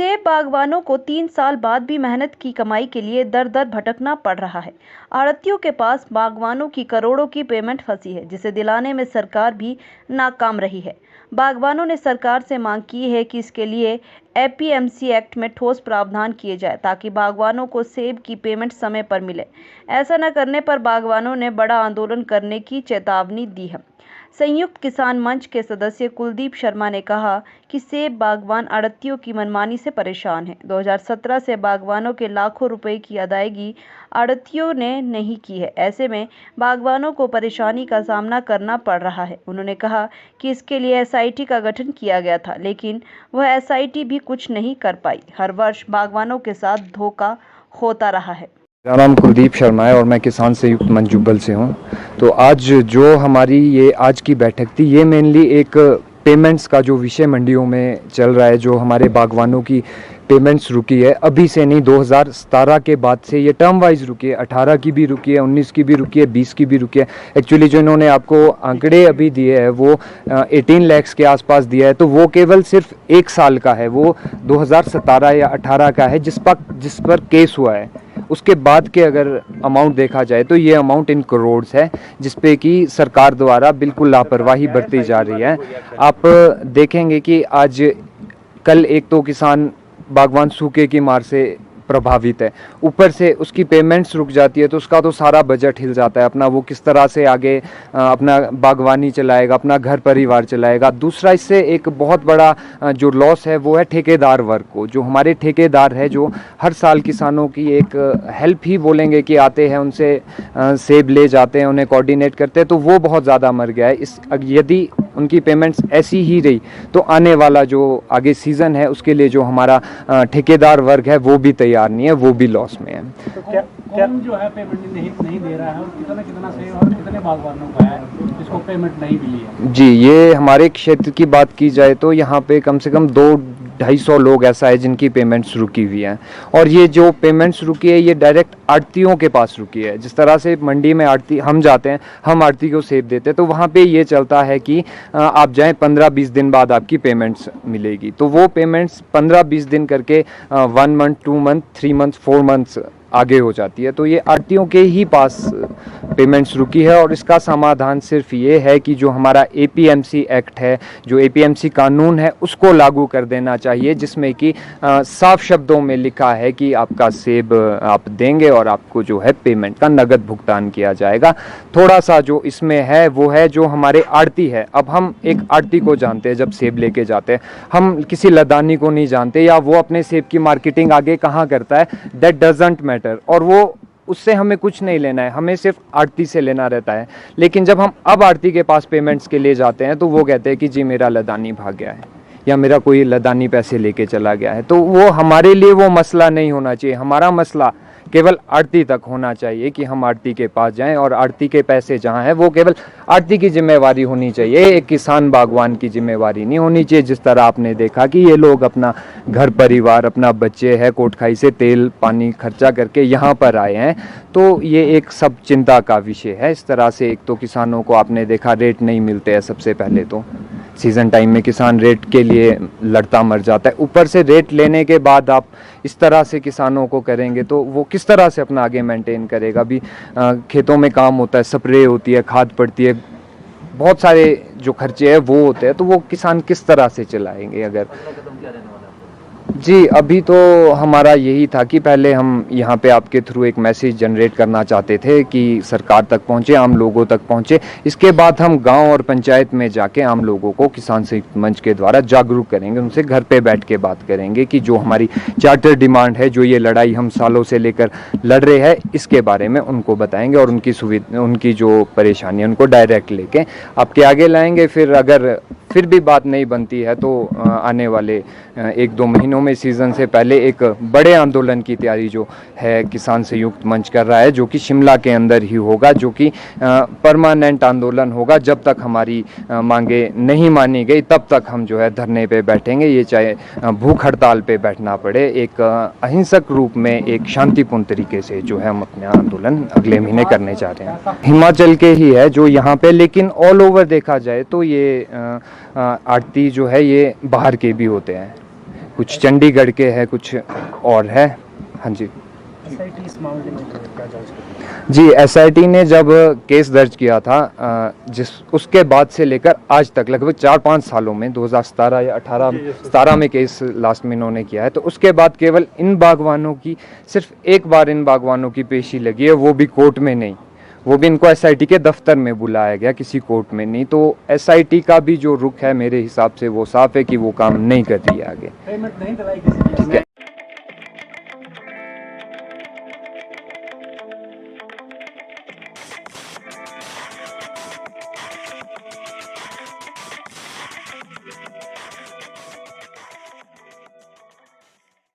सेब बागवानों को 3 साल बाद भी मेहनत की कमाई के लिए दर दर भटकना पड़ रहा है। आढ़तियों के पास बागवानों की करोड़ों की पेमेंट फंसी है, जिसे दिलाने में सरकार भी नाकाम रही है। बागवानों ने सरकार से मांग की है कि इसके लिए एपीएमसी एक्ट में ठोस प्रावधान किए जाए, ताकि बागवानों को सेब की पेमेंट समय पर मिले। ऐसा न करने पर बागवानों ने बड़ा आंदोलन करने की चेतावनी दी है। संयुक्त किसान मंच के सदस्य कुलदीप शर्मा ने कहा कि सेब बागवान आढ़तियों की मनमानी से परेशान हैं। 2017 से बागवानों के लाखों रुपए की अदायगी आढ़तियों ने नहीं की है। ऐसे में बागवानों को परेशानी का सामना करना पड़ रहा है। उन्होंने कहा कि इसके लिए एसआईटी का गठन किया गया था, लेकिन वह एसआईटी भी कुछ नहीं कर पाई। हर वर्ष बागवानों के साथ धोखा होता रहा है। मेरा नाम कुलदीप शर्मा है और मैं किसान संयुक्त मंच जुब्बल से हूँ। तो आज जो हमारी ये आज की बैठक थी, ये मेनली एक पेमेंट्स का जो विषय मंडियों में चल रहा है, जो हमारे बागवानों की पेमेंट्स रुकी है, अभी से नहीं 2017 के बाद से ये टर्म वाइज रुकी है। 18 की भी रुकी है, 19 की भी रुकी है, 20 की भी रुकी है। एक्चुअली जो इन्होंने आपको आंकड़े अभी दिए हैं वो 18 लाख के आसपास दिया है, तो वो केवल सिर्फ 1 साल का है, वो 2017 या 18 का है जिस पर केस हुआ है। उसके बाद के अगर अमाउंट देखा जाए तो ये अमाउंट इन करोड्स है, जिसपे कि सरकार द्वारा बिल्कुल लापरवाही बरती जा रही है। आप देखेंगे कि आज कल एक तो किसान बागवान सूखे की मार से प्रभावित है, ऊपर से उसकी पेमेंट्स रुक जाती है, तो उसका तो सारा बजट हिल जाता है अपना। वो किस तरह से आगे अपना बागवानी चलाएगा, अपना घर परिवार चलाएगा। दूसरा, इससे एक बहुत बड़ा जो लॉस है वो है ठेकेदार वर्ग को। जो हमारे ठेकेदार है, जो हर साल किसानों की एक हेल्प ही बोलेंगे कि आते हैं, उनसे सेब ले जाते हैं, उन्हें कोऑर्डिनेट करते हैं, तो वो बहुत ज़्यादा मर गया है। यदि उनकी पेमेंट्स ऐसी ही रही तो आने वाला जो आगे सीज़न है उसके लिए जो हमारा ठेकेदार वर्ग है वो भी तैयार नहीं है, वो भी लॉस में है। तो कौन जो है पेमेंट नहीं दे रहा है और कितना सेब और कितने बागवानों का है जिसको पेमेंट नहीं मिली है? जी, ये हमारे क्षेत्र की बात की जाए तो यहाँ पे कम से कम 200-250 लोग ऐसा है जिनकी पेमेंट्स रुकी हुई हैं। और ये जो पेमेंट्स रुकी है ये डायरेक्ट आढ़तियों के पास रुकी है। जिस तरह से मंडी में आढ़ती हम जाते हैं, हम आढ़ती को सेब देते हैं, तो वहाँ पे ये चलता है कि आप जाएं 15-20 दिन बाद आपकी पेमेंट्स मिलेगी। तो वो पेमेंट्स 15-20 दिन करके 1 मंथ, 2 मंथ, 3 मंथ, 4 मंथ्स आगे हो जाती है। तो ये आढ़तियों के ही पास पेमेंट्स रुकी है और इसका समाधान सिर्फ ये है कि जो हमारा एपीएमसी एक्ट है, जो एपीएमसी कानून है, उसको लागू कर देना चाहिए, जिसमें कि साफ शब्दों में लिखा है कि आपका सेब आप देंगे और आपको जो है पेमेंट का नगद भुगतान किया जाएगा। थोड़ा सा जो इसमें है वो है जो हमारे आढ़ती है। अब हम एक आढ़ती को जानते हैं, जब सेब लेके जाते हैं, हम किसी लदानी को नहीं जानते, या वो अपने सेब की मार्केटिंग आगे कहाँ करता है, दैट डजंट मैटर। और वो उससे हमें कुछ नहीं लेना है, हमें सिर्फ आढ़ती से लेना रहता है। लेकिन जब हम अब आढ़ती के पास पेमेंट्स के लिए जाते हैं तो वो कहते हैं कि जी मेरा लदानी भाग गया है या मेरा कोई लदानी पैसे लेके चला गया है। तो वो हमारे लिए वो मसला नहीं होना चाहिए। हमारा मसला केवल आढ़ती तक होना चाहिए कि हम आढ़ती के पास जाएं और आढ़ती के पैसे जहां हैं वो केवल आढ़ती की जिम्मेवारी होनी चाहिए, एक किसान बागवान की जिम्मेवारी नहीं होनी चाहिए। जिस तरह आपने देखा कि ये लोग अपना घर परिवार, अपना बच्चे है, कोटखाई से तेल पानी खर्चा करके यहाँ पर आए हैं, तो ये एक सब चिंता का विषय है। इस तरह से एक तो किसानों को आपने देखा रेट नहीं मिलते हैं, सबसे पहले तो सीज़न टाइम में किसान रेट के लिए लड़ता मर जाता है। ऊपर से रेट लेने के बाद आप इस तरह से किसानों को करेंगे तो वो किस तरह से अपना आगे मेंटेन करेगा। अभी खेतों में काम होता है, स्प्रे होती है, खाद पड़ती है, बहुत सारे जो खर्चे हैं वो होते हैं, तो वो किसान किस तरह से चलाएंगे। अगर जी, अभी तो हमारा यही था कि पहले हम यहाँ पे आपके थ्रू एक मैसेज जनरेट करना चाहते थे कि सरकार तक पहुँचे, आम लोगों तक पहुँचे। इसके बाद हम गांव और पंचायत में जाके आम लोगों को किसान संयुक्त मंच के द्वारा जागरूक करेंगे, उनसे घर पे बैठ के बात करेंगे कि जो हमारी चार्टर डिमांड है, जो ये लड़ाई हम सालों से लेकर लड़ रहे हैं, इसके बारे में उनको बताएंगे और उनकी सुविधा, उनकी जो परेशानी है उनको डायरेक्ट लेके आपके आगे लाएंगे। फिर भी बात नहीं बनती है तो आने वाले 1-2 महीनों में सीज़न से पहले एक बड़े आंदोलन की तैयारी जो है किसान संयुक्त मंच कर रहा है, जो कि शिमला के अंदर ही होगा, जो कि परमानेंट आंदोलन होगा। जब तक हमारी मांगे नहीं मानी गई तब तक हम जो है धरने पे बैठेंगे, ये चाहे भूख हड़ताल पे बैठना पड़े। एक अहिंसक रूप में, एक शांतिपूर्ण तरीके से जो है हम अपना आंदोलन अगले महीने करने जा रहे हैं। हिमाचल के ही है जो यहाँ पे, लेकिन ऑल ओवर देखा जाए तो ये आढ़ती जो है ये बाहर के भी होते हैं। कुछ चंडीगढ़ के है, कुछ और है। हाँ जी। SIT इस मामले में क्या जांच करेगी? जी, SIT ने जब केस दर्ज किया था उसके बाद से लेकर आज तक लगभग 4-5 सालों में 2017 या 17 में केस लास्ट में इन्होंने किया है, तो उसके बाद केवल इन बागवानों की सिर्फ एक बार इन बागवानों की पेशी लगी है, वो भी कोर्ट में नहीं, वो भी इनको SIT के दफ्तर में बुलाया गया, किसी कोर्ट में नहीं। तो SIT का भी जो रुख है मेरे हिसाब से वो साफ है कि वो काम नहीं कर रही है आगे। पेमेंट नहीं दिलाई किसी की?